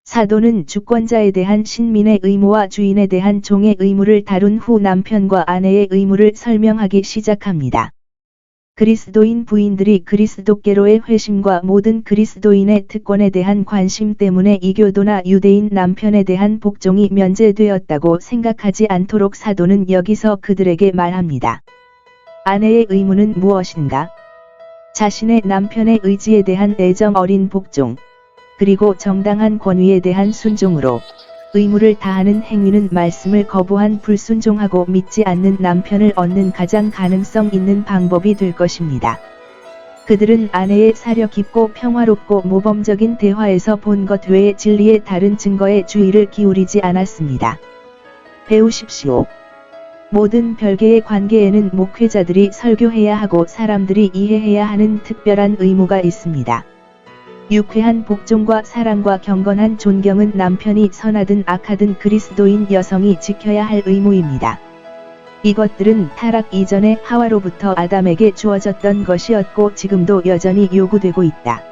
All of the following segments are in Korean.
사도는 주권자에 대한 신민의 의무와 주인에 대한 종의 의무를 다룬 후 남편과 아내의 의무를 설명하기 시작합니다. 그리스도인 부인들이 그리스도께로의 회심과 모든 그리스도인의 특권에 대한 관심 때문에 이교도나 유대인 남편에 대한 복종이 면제되었다고 생각하지 않도록 사도는 여기서 그들에게 말합니다. 아내의 의무는 무엇인가? 자신의 남편의 의지에 대한 애정 어린 복종, 그리고 정당한 권위에 대한 순종으로 의무를 다하는 행위는 말씀을 거부한 불순종하고 믿지 않는 남편을 얻는 가장 가능성 있는 방법이 될 것입니다. 그들은 아내의 사려 깊고 평화롭고 모범적인 대화에서 본 것 외에 진리의 다른 증거에 주의를 기울이지 않았습니다. 배우십시오. 모든 별개의 관계에는 목회자들이 설교해야 하고 사람들이 이해해야 하는 특별한 의무가 있습니다. 유쾌한 복종과 사랑과 경건한 존경은 남편이 선하든 악하든 그리스도인 여성이 지켜야 할 의무입니다. 이것들은 타락 이전에 하와로부터 아담에게 주어졌던 것이었고 지금도 여전히 요구되고 있다.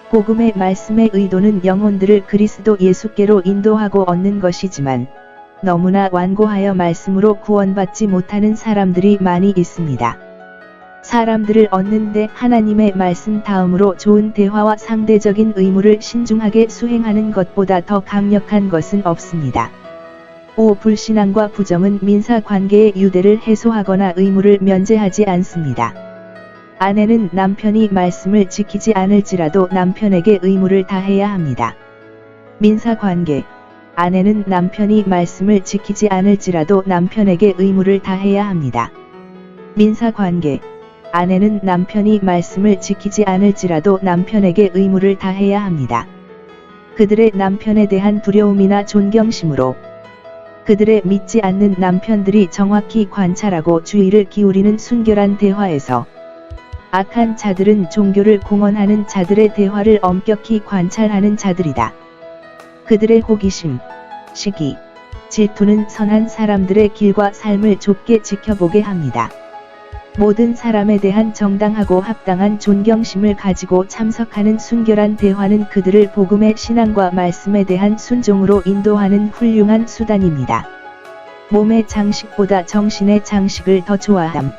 복음의 말씀의 의도는 영혼들을 그리스도 예수께로 인도하고 얻는 것이지만 너무나 완고하여 말씀으로 구원받지 못하는 사람들이 많이 있습니다. 사람들을 얻는데 하나님의 말씀 다음으로 좋은 대화와 상대적인 의무를 신중하게 수행하는 것보다 더 강력한 것은 없습니다. 5. 불신앙과 부정은 민사 관계의 유대를 해소하거나 의무를 면제하지 않습니다. 아내는 남편이 말씀을 지키지 않을지라도 남편에게 의무를 다해야 합니다. 민사 관계. 아내는 남편이 말씀을 지키지 않을지라도 남편에게 의무를 다해야 합니다. 민사 관계. 아내는 남편이 말씀을 지키지 않을지라도 남편에게 의무를 다해야 합니다. 그들의 남편에 대한 두려움이나 존경심으로 그들의 믿지 않는 남편들이 정확히 관찰하고 주의를 기울이는 순결한 대화에서 악한 자들은 종교를 공언하는 자들의 대화를 엄격히 관찰하는 자들이다. 그들의 호기심, 시기, 질투는 선한 사람들의 길과 삶을 좁게 지켜보게 합니다. 모든 사람에 대한 정당하고 합당한 존경심을 가지고 참석하는 순결한 대화는 그들을 복음의 신앙과 말씀에 대한 순종으로 인도하는 훌륭한 수단입니다. 몸의 장식보다 정신의 장식을 더 좋아함.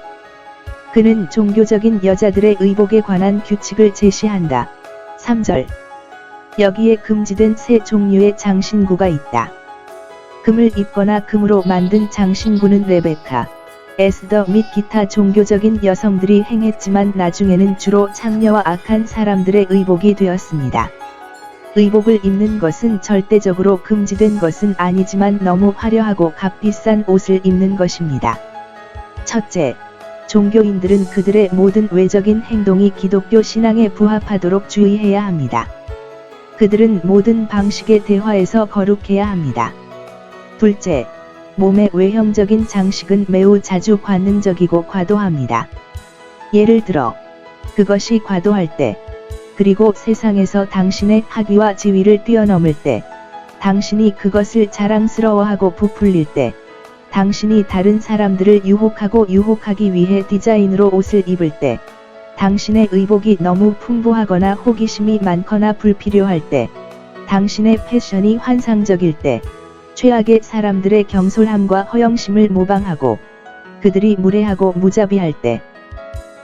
그는 종교적인 여자들의 의복에 관한 규칙을 제시한다. 3절. 여기에 금지된 세 종류의 장신구가 있다. 금을 입거나 금으로 만든 장신구는 레베카, 에스더 및 기타 종교적인 여성들이 행했지만 나중에는 주로 창녀와 악한 사람들의 의복이 되었습니다. 의복을 입는 것은 절대적으로 금지된 것은 아니지만 너무 화려하고 값비싼 옷을 입는 것입니다. 첫째, 종교인들은 그들의 모든 외적인 행동이 기독교 신앙에 부합하도록 주의해야 합니다. 그들은 모든 방식의 대화에서 거룩해야 합니다. 둘째, 몸의 외형적인 장식은 매우 자주 관능적이고 과도합니다. 예를 들어, 그것이 과도할 때, 그리고 세상에서 당신의 학위와 지위를 뛰어넘을 때, 당신이 그것을 자랑스러워하고 부풀릴 때, 당신이 다른 사람들을 유혹하기 위해 디자인으로 옷을 입을 때, 당신의 의복이 너무 풍부하거나 호기심이 많거나 불필요할 때, 당신의 패션이 환상적일 때, 최악의 사람들의 경솔함과 허영심을 모방하고 그들이 무례하고 무자비할 때,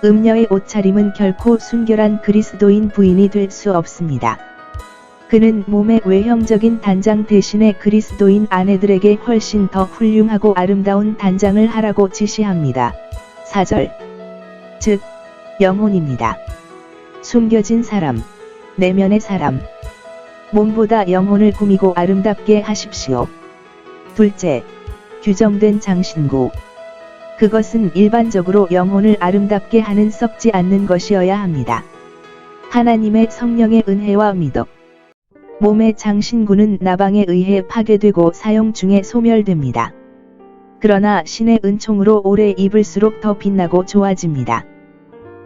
음녀의 옷차림은 결코 순결한 그리스도인 부인이 될 수 없습니다. 그는 몸의 외형적인 단장 대신에 그리스도인 아내들에게 훨씬 더 훌륭하고 아름다운 단장을 하라고 지시합니다. 4절. 즉, 영혼입니다. 숨겨진 사람, 내면의 사람. 몸보다 영혼을 꾸미고 아름답게 하십시오. 둘째, 규정된 장신구. 그것은 일반적으로 영혼을 아름답게 하는 썩지 않는 것이어야 합니다. 하나님의 성령의 은혜와 미덕. 몸의 장신구는 나방에 의해 파괴되고 사용 중에 소멸됩니다. 그러나 신의 은총으로 오래 입을수록 더 빛나고 좋아집니다.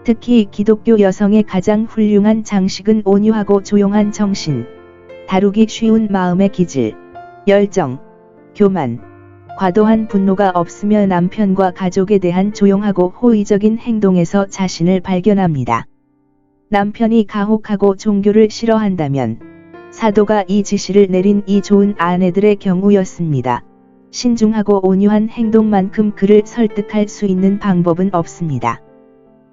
특히 기독교 여성의 가장 훌륭한 장식은 온유하고 조용한 정신, 다루기 쉬운 마음의 기질, 열정, 교만, 과도한 분노가 없으며 남편과 가족에 대한 조용하고 호의적인 행동에서 자신을 발견합니다. 남편이 가혹하고 종교를 싫어한다면 사도가 이 지시를 내린 이 좋은 아내들의 경우였습니다. 신중하고 온유한 행동만큼 그를 설득할 수 있는 방법은 없습니다.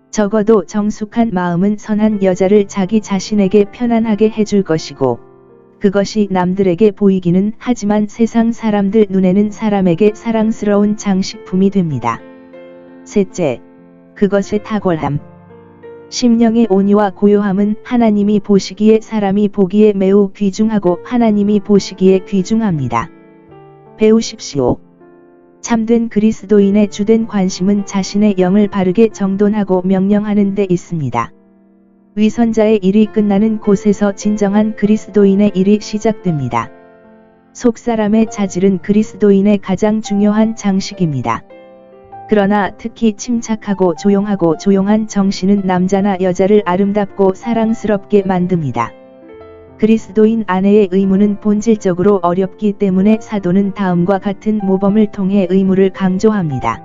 적어도 정숙한 마음은 선한 여자를 자기 자신에게 편안하게 해줄 것이고, 그것이 남들에게 보이기는 하지만 세상 사람들 눈에는 사람에게 사랑스러운 장식품이 됩니다. 셋째, 그것의 탁월함. 심령의 온유와 고요함은 하나님이 보시기에 사람이 보기에 매우 귀중하고 하나님이 보시기에 귀중합니다. 배우십시오. 참된 그리스도인의 주된 관심은 자신의 영을 바르게 정돈하고 명령하는 데 있습니다. 위선자의 일이 끝나는 곳에서 진정한 그리스도인의 일이 시작됩니다. 속사람의 자질은 그리스도인의 가장 중요한 장식입니다. 그러나 특히 침착하고 조용한 정신은 남자나 여자를 아름답고 사랑스럽게 만듭니다. 그리스도인 아내의 의무는 본질적으로 어렵기 때문에 사도는 다음과 같은 모범을 통해 의무를 강조합니다.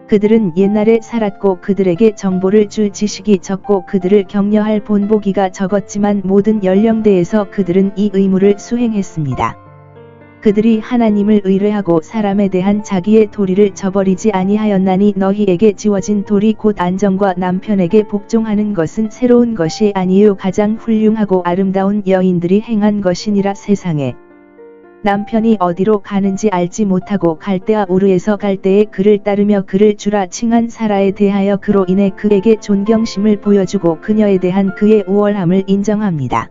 그들은 옛날에 살았고 그들에게 정보를 줄 지식이 적고 그들을 격려할 본보기가 적었지만 모든 연령대에서 그들은 이 의무를 수행했습니다. 그들이 하나님을 의뢰하고 사람에 대한 자기의 도리를 저버리지 아니하였나니 너희에게 지워진 도리 곧 안정과 남편에게 복종하는 것은 새로운 것이 아니요 가장 훌륭하고 아름다운 여인들이 행한 것이니라. 세상에 남편이 어디로 가는지 알지 못하고 갈대아 우르에서 갈대에 그를 따르며 그를 주라 칭한 사라에 대하여 그로 인해 그에게 존경심을 보여주고 그녀에 대한 그의 우월함을 인정합니다.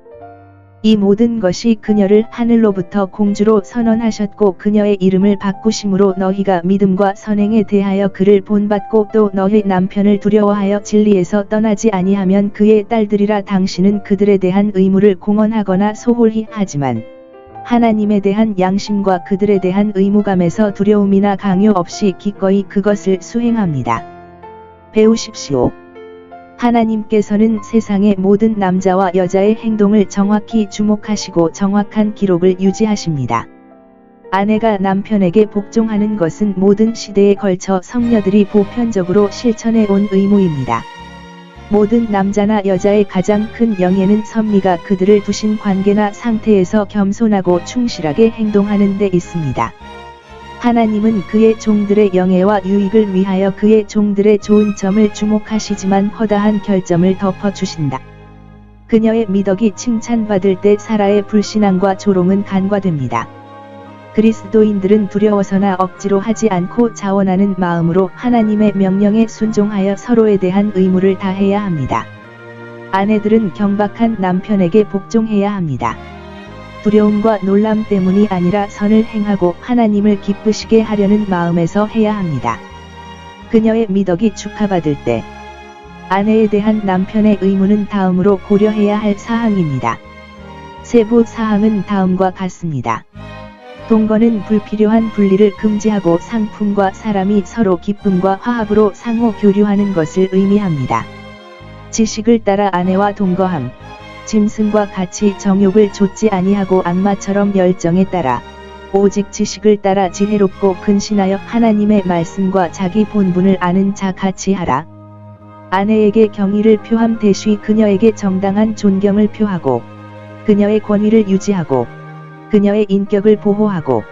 이 모든 것이 그녀를 하늘로부터 공주로 선언하셨고 그녀의 이름을 바꾸심으로 너희가 믿음과 선행에 대하여 그를 본받고 또 너희 남편을 두려워하여 진리에서 떠나지 아니하면 그의 딸들이라. 당신은 그들에 대한 의무를 공언하거나 소홀히 하지만 하나님에 대한 양심과 그들에 대한 의무감에서 두려움이나 강요 없이 기꺼이 그것을 수행합니다. 배우십시오. 하나님께서는 세상의 모든 남자와 여자의 행동을 정확히 주목하시고 정확한 기록을 유지하십니다. 아내가 남편에게 복종하는 것은 모든 시대에 걸쳐 성녀들이 보편적으로 실천해 온 의무입니다. 모든 남자나 여자의 가장 큰 영예는 섭리가 그들을 두신 관계나 상태에서 겸손하고 충실하게 행동하는 데 있습니다. 하나님은 그의 종들의 영예와 유익을 위하여 그의 종들의 좋은 점을 주목하시지만 허다한 결점을 덮어주신다. 그녀의 미덕이 칭찬받을 때 사라의 불신앙과 조롱은 간과됩니다. 그리스도인들은 두려워서나 억지로 하지 않고 자원하는 마음으로 하나님의 명령에 순종하여 서로에 대한 의무를 다해야 합니다. 아내들은 경박한 남편에게 복종해야 합니다. 두려움과 놀람 때문이 아니라 선을 행하고 하나님을 기쁘시게 하려는 마음에서 해야 합니다. 그녀의 미덕이 축하받을 때 아내에 대한 남편의 의무는 다음으로 고려해야 할 사항입니다. 세부 사항은 다음과 같습니다. 동거는 불필요한 분리를 금지하고 상품과 사람이 서로 기쁨과 화합으로 상호 교류하는 것을 의미합니다. 지식을 따라 아내와 동거함. 짐승과 같이 정욕을 좇지 아니하고 악마처럼 열정에 따라 오직 지식을 따라 지혜롭고 근신하여 하나님의 말씀과 자기 본분을 아는 자 같이 하라. 아내에게 경의를 표함 대시 그녀에게 정당한 존경을 표하고 그녀의 권위를 유지하고 그녀의 인격을 보호하고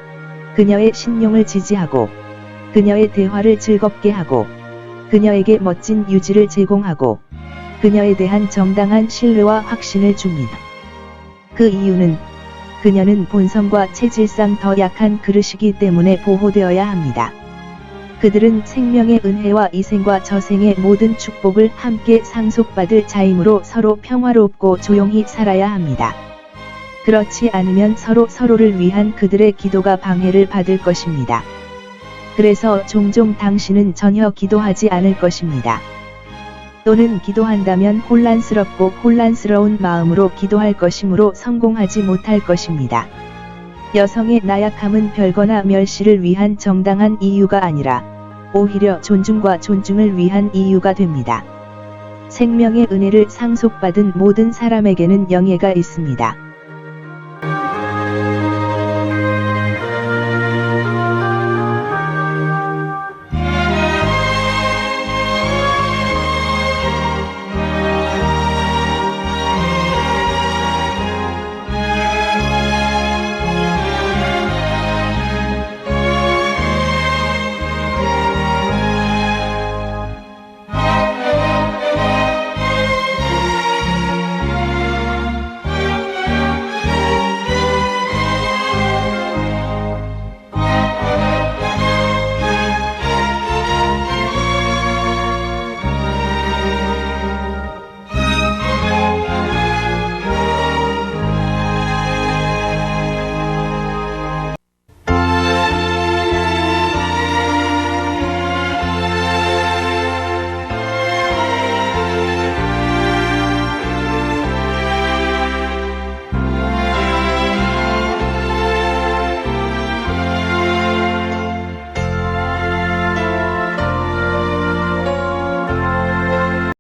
그녀의 신용을 지지하고 그녀의 대화를 즐겁게 하고 그녀에게 멋진 유지를 제공하고 그녀에 대한 정당한 신뢰와 확신을 줍니다. 그 이유는 그녀는 본성과 체질상 더 약한 그릇이기 때문에 보호되어야 합니다. 그들은 생명의 은혜와 이생과 저생의 모든 축복을 함께 상속받을 자이므로 서로 평화롭고 조용히 살아야 합니다. 그렇지 않으면 서로를 위한 그들의 기도가 방해를 받을 것입니다. 그래서 종종 당신은 전혀 기도하지 않을 것입니다. 또는 기도한다면 혼란스럽고 혼란스러운 마음으로 기도할 것이므로 성공하지 못할 것입니다. 여성의 나약함은 별거나 멸시를 위한 정당한 이유가 아니라 오히려 존중과 존중을 위한 이유가 됩니다. 생명의 은혜를 상속받은 모든 사람에게는 영예가 있습니다.